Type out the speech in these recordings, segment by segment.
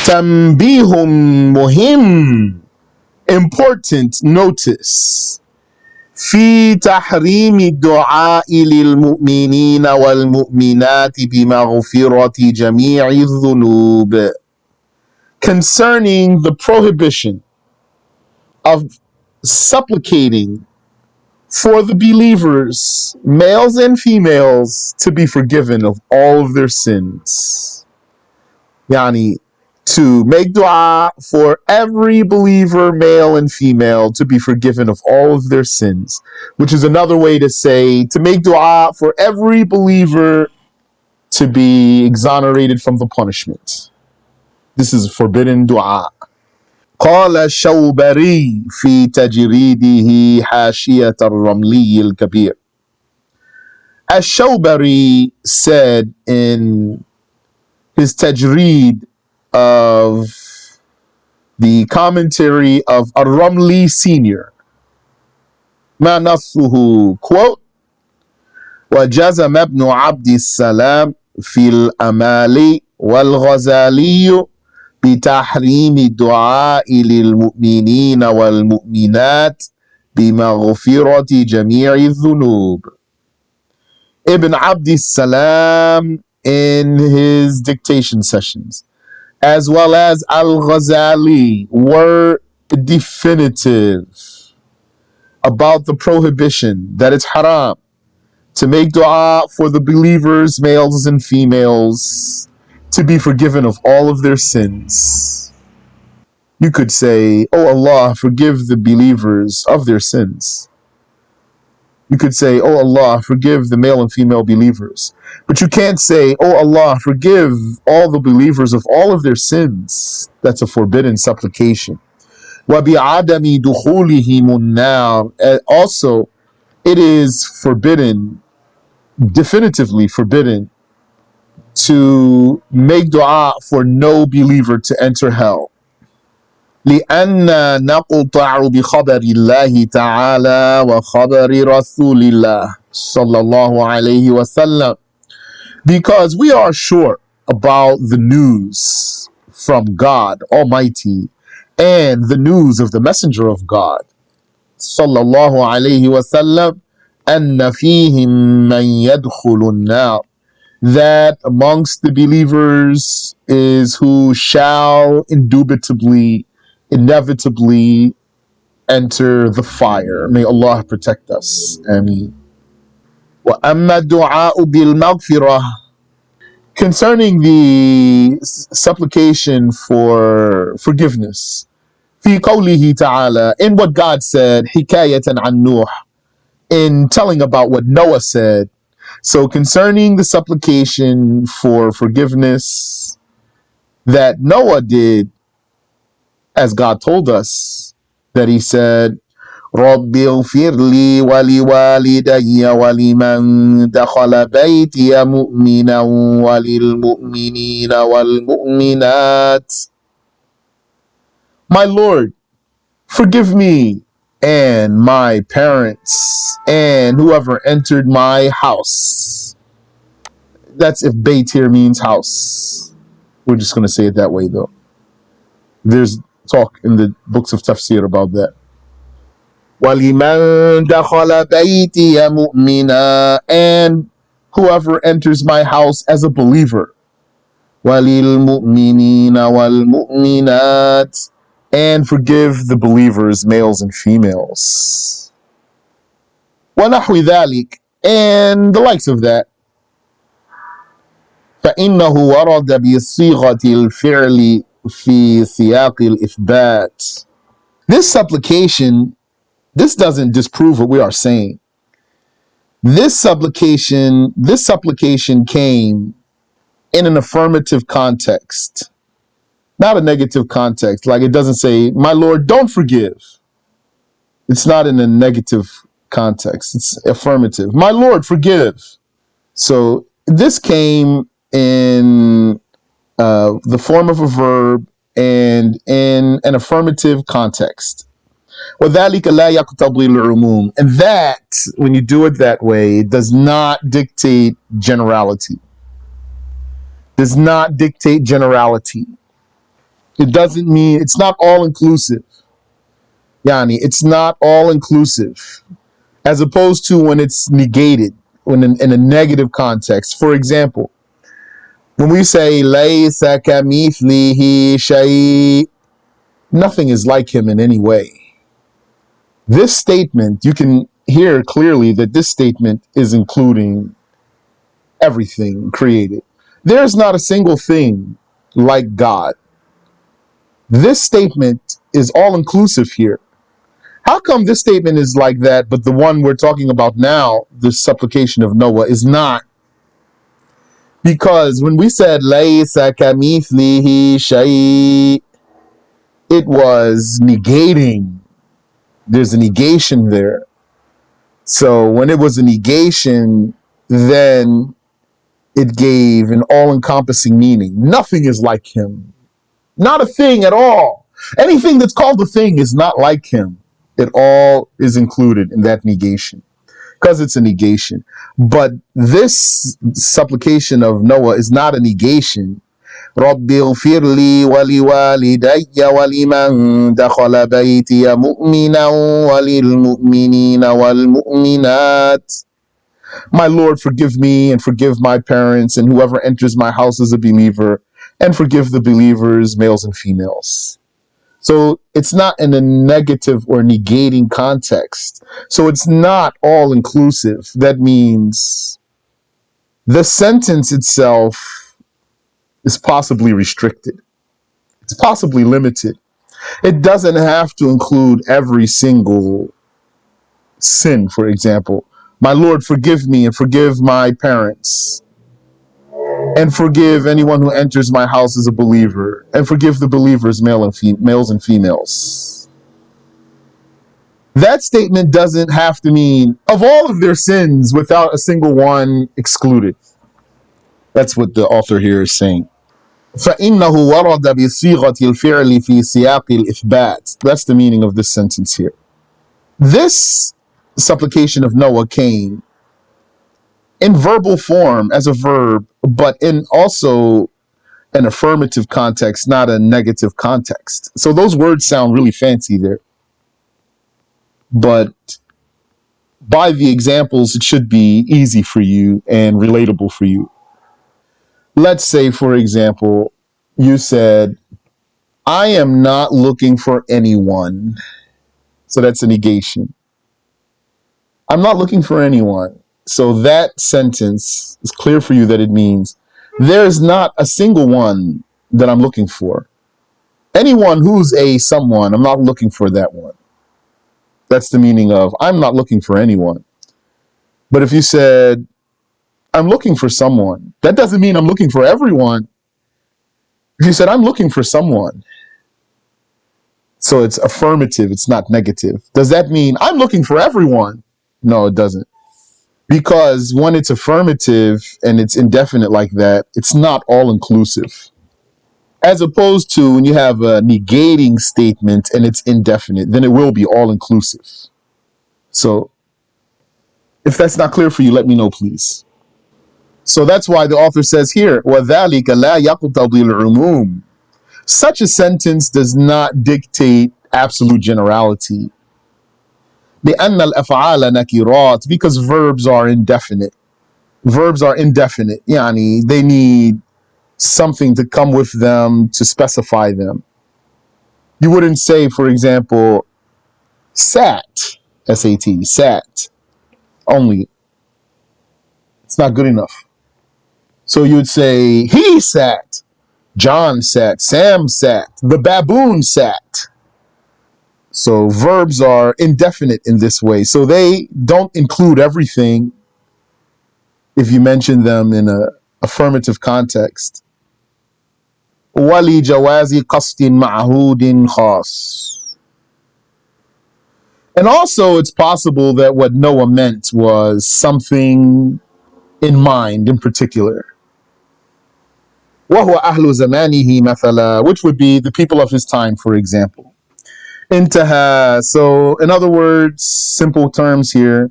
Tanbihun muhim, important notice. في تحريم الدعاء للمؤمنين والمؤمنات بمغفرة جميع الذنوب, concerning the prohibition of supplicating for the believers, males and females, to be forgiven of all of their sins. Yani, to make dua for every believer, male and female, to be forgiven of all of their sins, which is another way to say to make dua for every believer to be exonerated from the punishment. This is forbidden dua. قال الشوبري في تجريده حاشية الرملي الكبير. Ash-Shawbari said in his tajreed of the commentary of Ar-Ramli Senior, ما نصه, quote, وجزم ابن عبد السلام في الأمال والغزالي بتحريم الدعاء للمؤمنين والمؤمنات بمغفرة جميع الذنوب. Ibn Abdi Salam in his dictation sessions, as well as Al-Ghazali, were definitive about the prohibition that it's haram to make dua for the believers, males and females, to be forgiven of all of their sins. You could say, "Oh Allah, forgive the believers of their sins." You could say, "Oh Allah, forgive the male and female believers." But you can't say, "Oh Allah, forgive all the believers of all of their sins." That's a forbidden supplication. وَبِعَدَمِ دُخُولِهِمُ النَّارِ. Also, it is forbidden, definitively forbidden, to make dua for no believer to enter hell. لأن نقطع بخبر الله تعالى وخبر رسول الله صلى الله عليه وسلم, because we are sure about the news from God Almighty and the news of the Messenger of God صلى الله عليه وسلم أن فيهم من يدخل النار, that amongst the believers is who shall indubitably, inevitably enter the fire. May Allah protect us. Ameen. وَأَمَّا الدُّعَاءُ بِالْمَغْفِرَةِ, concerning the supplication for forgiveness. في قوله تعالى, in what God said, حكاية عن نوح, in telling about what Noah said. So concerning the supplication for forgiveness that Noah did, as God told us, that he said, رَبِّ اغْفِرْ لِي وَلِوَالِدَيَّ وَلِمَنْ دَخَلَ بَيْتِيَ مُؤْمِنًا وَلِلْمُؤْمِنِينَ وَالْمُؤْمِنَاتِ. My Lord, forgive me and my parents and whoever entered my house. That's if Bayt here means house. We're just going to say it that way though. There's talk in the books of tafsir about that. وَلِمَنْ دَخَلَ بَيْتِيَ مُؤْمِنًا, and whoever enters my house as a believer. وَلِلْمُؤْمِنِينَ وَالْمُؤْمِنَاتِ, and forgive the believers, males and females. وَنَحْوِ ذَلِكَ, and the likes of that. فإنه ورد بصيغة الفعل في سياق الإثبات. This supplication, this doesn't disprove what we are saying. This supplication came in an affirmative context, not a negative context. Like it doesn't say, "My Lord, don't forgive." It's not in a negative context. It's affirmative. "My Lord, forgive." So this came in the form of a verb and in an affirmative context. وَذَلِكَ لَا يَقْتَضِي الْعُمُومِ, and that, when you do it that way, does not dictate generality. Does not dictate generality. It doesn't mean, it's not all inclusive. Yani, it's not all inclusive. As opposed to when it's negated, when in a negative context. For example, when we say laysa kamithlihi shay, nothing is like him in any way. This statement, you can hear clearly that this statement is including everything created. There's not a single thing like God. This statement is all inclusive here. How come this statement is like that, but the one we're talking about now, the supplication of Noah, is not? Because when we said laysa kamithlihi shay, it was negating. There's a negation there. So when it was a negation, then it gave an all-encompassing meaning. Nothing is like him. Not a thing at all. Anything that's called a thing is not like him. It all is included in that negation because it's a negation. But this supplication of Noah is not a negation. رب اغفر لي ولوالدي ولمن دخل بيتي مؤمنا وللمؤمنين والمؤمنات. My Lord, forgive me and forgive my parents and whoever enters my house as a believer, and forgive the believers, males and females. So it's not in a negative or negating context. So it's not all inclusive. That means the sentence itself is possibly restricted. It's possibly limited. It doesn't have to include every single sin, for example. My Lord, forgive me and forgive my parents, and forgive anyone who enters my house as a believer, and forgive the believers, males and females. That statement doesn't have to mean of all of their sins without a single one excluded. That's what the author here is saying. فإنه ورد بصيغة الفعل في سياق الإثبات. That's the meaning of this sentence here. This supplication of Noah came in verbal form as a verb, but in also an affirmative context, not a negative context. So those words sound really fancy there. But by the examples, it should be easy for you and relatable for you. Let's say, for example, you said, I am not looking for anyone. So that's a negation. I'm not looking for anyone. So that sentence is clear for you that it means there's not a single one that I'm looking for. Anyone who's a someone, I'm not looking for that one. That's the meaning of I'm not looking for anyone. But if you said, I'm looking for someone, that doesn't mean I'm looking for everyone. If you said, I'm looking for someone, so it's affirmative, it's not negative. Does that mean I'm looking for everyone? No, it doesn't. Because when it's affirmative and it's indefinite like that, it's not all inclusive. As opposed to when you have a negating statement and it's indefinite, then it will be all inclusive. So if that's not clear for you, let me know, please. So that's why the author says here, وَذَلِكَ لَا يَقْتَضِي الْعُمُومِ. Such a sentence does not dictate absolute generality. لأن الأفعال نكرات, because verbs are indefinite. Verbs are indefinite. Yani, they need something to come with them to specify them. You wouldn't say, for example, sat, S-A-T, sat, only. It's not good enough. So you would say, he sat, John sat, Sam sat, the baboon sat. So verbs are indefinite in this way. So they don't include everything if you mention them in an affirmative context. وَلِجَوَازِ قَصْدٍ مَعْهُودٍ خَاصٍ. And also it's possible that what Noah meant was something in mind in particular. وَهُوَ أَهْلُ زَمَانِهِ مَثَلًا, which would be the people of his time, for example. Intaha. So in other words, simple terms here,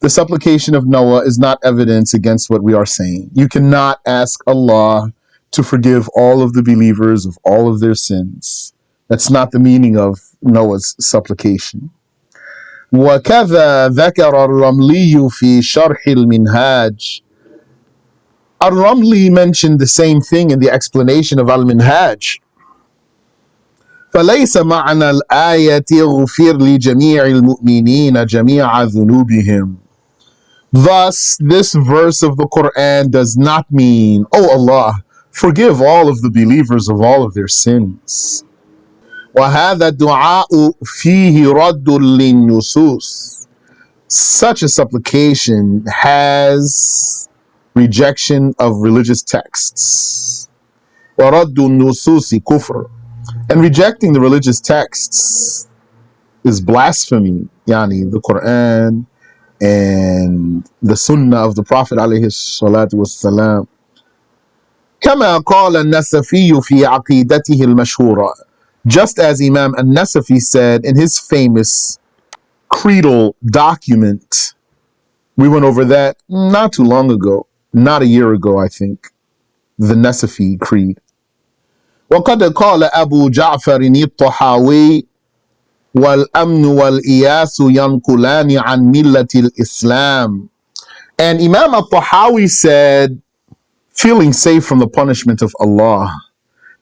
the supplication of Noah is not evidence against what we are saying. You cannot ask Allah to forgive all of the believers of all of their sins. That's not the meaning of Noah's supplication. وكذا ذكر الرملي في شرح المنهاج. Al-Ramli mentioned the same thing in the explanation of Al-Minhaj. فليس معنى الآية اغفر لجميع المؤمنين جميع ذنوبهم. Thus, this verse of the Quran does not mean, oh Allah, forgive all of the believers of all of their sins. وهذا الدعاء فيه رد للنصوص. Such a supplication has rejection of religious texts. وَرَدُّ النُّصُوصِ كُفْرٌ. And rejecting the religious texts is blasphemy. Yani the Quran and the Sunnah of the Prophet alayhi salatu wassalam. كما قال النسفي في عقيدته المشهورة. Just as Imam al-Nasafi said in his famous creedal document. We went over that not too long ago, not a year ago, I think. The Nasafi Creed. وقد قال أبو جعفر الطحاوي والأمن والإياس ينقلان عن ملة الإسلام. And Imam al-Tahawi said, feeling safe from the punishment of Allah,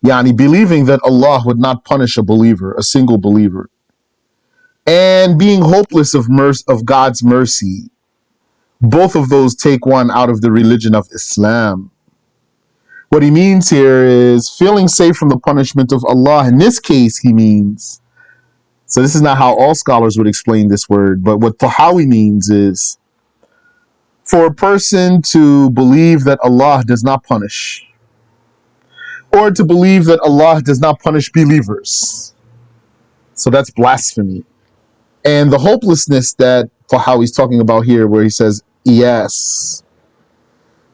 yani believing that Allah would not punish a believer, a single believer, and being hopeless of God's mercy, both of those take one out of the religion of Islam. What he means here is feeling safe from the punishment of Allah. In this case, he means, so this is not how all scholars would explain this word, but what Tahawi means is for a person to believe that Allah does not punish, or to believe that Allah does not punish believers. So that's blasphemy. And the hopelessness that Tahawi is talking about here, where he says, yes,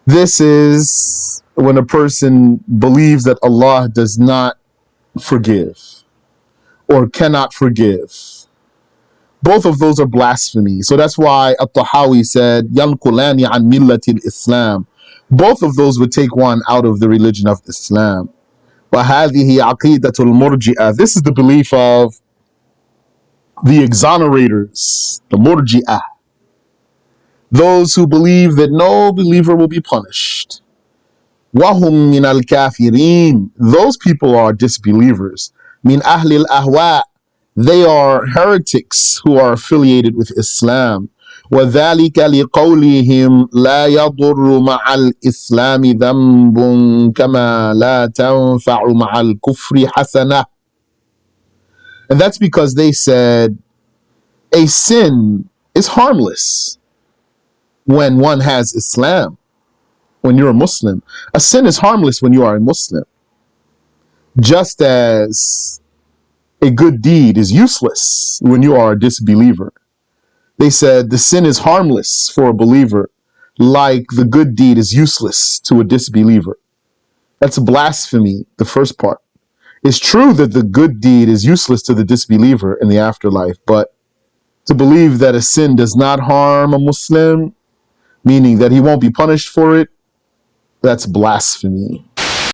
this is when a person believes that Allah does not forgive or cannot forgive. Both of those are blasphemy. So that's why At-Tahawi said, يَنْقُلَانِ عَنْ مِلَّةِ الْإِسْلَامِ. Both of those would take one out of the religion of Islam. وَهَذِهِ عَقِيدَةُ الْمُرْجِئَةِ. This is the belief of the exonerators, the murji'ah. Those who believe that no believer will be punished. وَهُمْ مِنَ الْكَافِرِينَ. Those people are disbelievers. مِنْ أَهْلِ الْأَهْوَاءِ. They are heretics who are affiliated with Islam. وَذَلِكَ لِقَوْلِهِمْ لَا يَضُرُّ مَعَ الْإِسْلَامِ ذَنْبٌ كَمَا لَا تَنْفَعُ مَعَ الْكُفْرِ حَسَنَةٌ. And that's because they said a sin is harmless when one has Islam, when you're a Muslim. A sin is harmless when you are a Muslim. Just as a good deed is useless when you are a disbeliever. They said the sin is harmless for a believer, like the good deed is useless to a disbeliever. That's blasphemy, the first part. It's true that the good deed is useless to the disbeliever in the afterlife, but to believe that a sin does not harm a Muslim, meaning that he won't be punished for it, that's blasphemy.